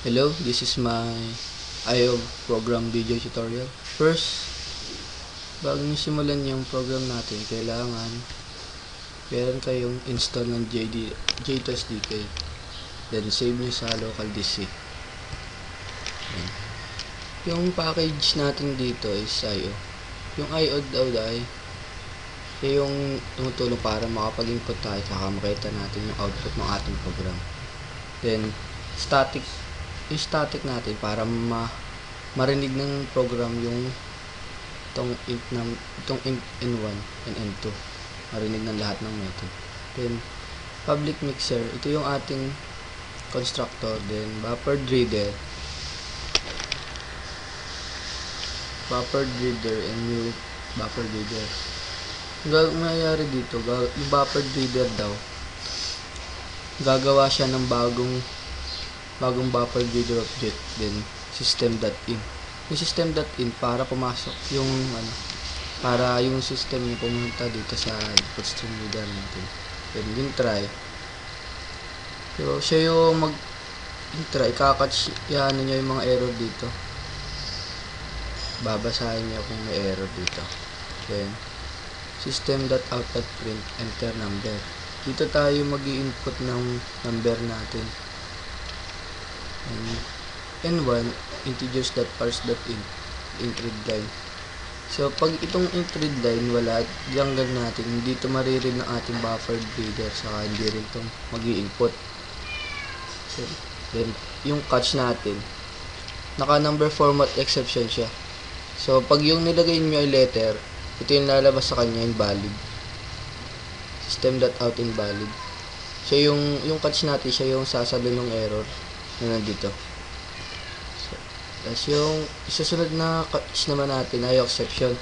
Hello, this is my IO program video tutorial. First, bago nyo simulan yung program natin, kailangan meron kayong install ng JTOSDK. Then, save nyo sa local DC. Yan. Yung package natin dito is IO. Yung IO daw ay yung tumutulong para makapag-input tayo saka makita natin yung output ng ating program. Then, yung static natin para marinig ng program yung itong int n1 and n2, marinig ng lahat ng method. Then public mixer, ito yung ating constructor. Then buffered reader and new buffered reader. Ang mangyayari dito, yung buffered reader daw gagawa siya ng bagong buffered reader object. Then system.in, yung system.in para pumasok yung para yung system niya pumunta dito sa default stream reader natin. Then yung try, so siya yung try, kakatch yan niya yung mga error dito, babasahin niya kung may error dito. Then system.out.print, enter number, dito tayo mag-i-input ng number natin. And n1 integers.parse.int, int read line. So pag itong int read line wala, langgan natin, dito mariread ng ating buffered reader, saka hindi rin itong mag-i-input. So, then yung catch natin, naka number format exception siya. So pag yung nilagay nyo ay letter, ito yung lalabas sa kanya, invalid. System.out invalid. So yung catch natin, siya yung sasalo ng error na nandito. So, tapos yung isusunod na catch naman natin ay exception.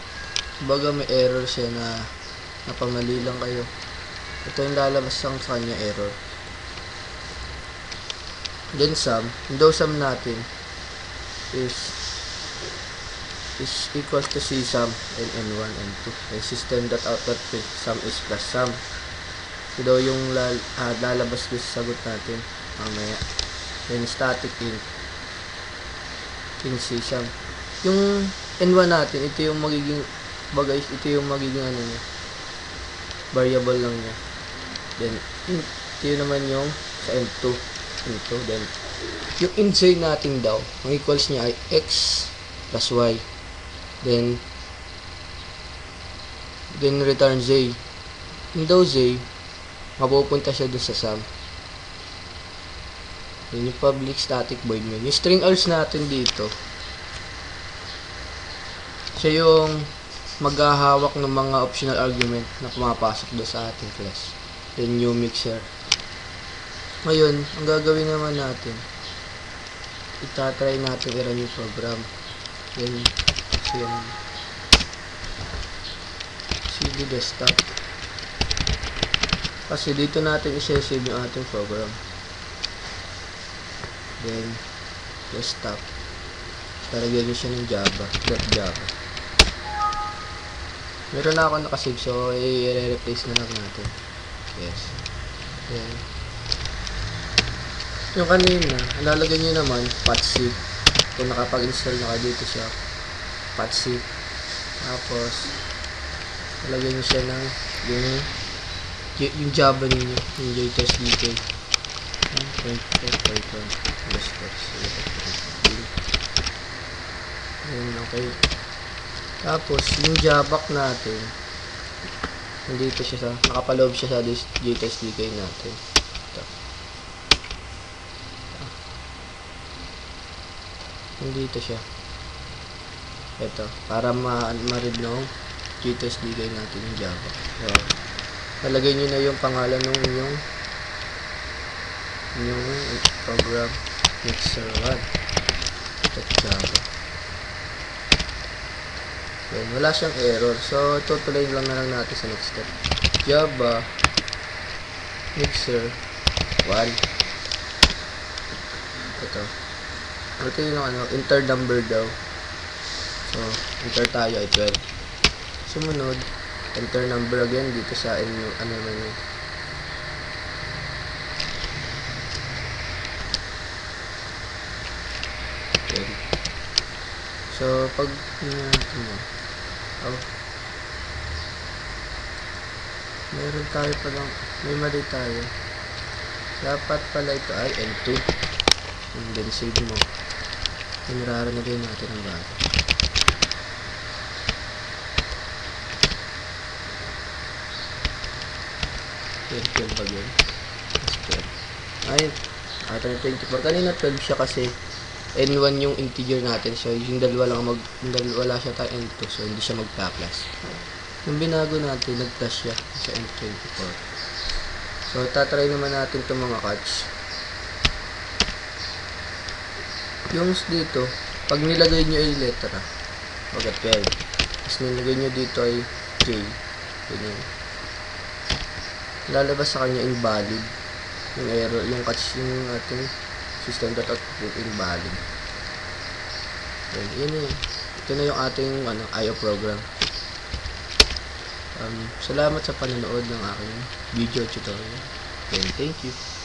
Baga may error siya na napamali lang kayo, ito yung lalabas sa kanya error. Then sum, yung sum natin is equals to csum and n1 and 2. And system.out.print, sum is plus sum. Ito daw yung lalabas ko sa sagot natin mamaya. Then static in csum. Yung n1 natin, ito yung magiging niya, variable lang niya. Then ito yun naman yung sa n2 ito. Then yung int z natin daw, ang equals niya ay x plus y. Then return z. Yung daw z, mapupunta siya dun sa sum. Then yung public static void main. Yung string args natin dito, siya yung maghahawak ng mga optional argument na pumapasok doon sa ating class. Then new mixer. Ngayon, ang gagawin naman natin, itatry natin i-run yung program. Then yung cd desktop, kasi dito natin i-save yung ating program. Then desktop, talagyan nyo siya ng java. Meron na ako nakasave, so i-replace na lang natin. Yes. Then yung kanina, lalagyan nyo naman patc. Kung nakapag-install na kayo dito siya, patc. Tapos lalagyan nyo siya ng yung java ninyo, yung JTOSDK. Okay. Tapos yung javac natin, nandito siya sa, nakapaloob siya sa JTOSDK natin. Ito. Nandito siya. Ito, para ma-read ng JTOSDK natin yung java. So, nalagay nyo na yung pangalan ng yung program mixer 1.java. Then, wala siyang error. So, tutuloy lang na lang natin sa next step. Java mixer 1. Ito yung enter number daw. So, enter tayo ay 12. Sumunod, enter number again dito sa menu. So, pag meron tayo palang, may mali tayo. Dapat pala ito ay N2. And then save mo. Pinirara na rin natin ang bago. N12 ba yun? Ayun. Atin 24. Kanina 12 siya kasi N1 yung integer natin. So, yung dalawa lang wala siya tayo N2. So, hindi siya magpa-plus. Yung binago natin, nag-plus siya sa N24. So, tatry naman natin itong mga catch. Yung dito, pag nilagay nyo ay letra, bagat 12. Tapos nilagay nyo dito ay J. Ganyan. Lalabas sa kanya invalid. Yung error, yung catch yung ating system.out invalid. Yan yun. Ito na yung ating IO program. Salamat sa panonood ng aking video tutorial. Thank you.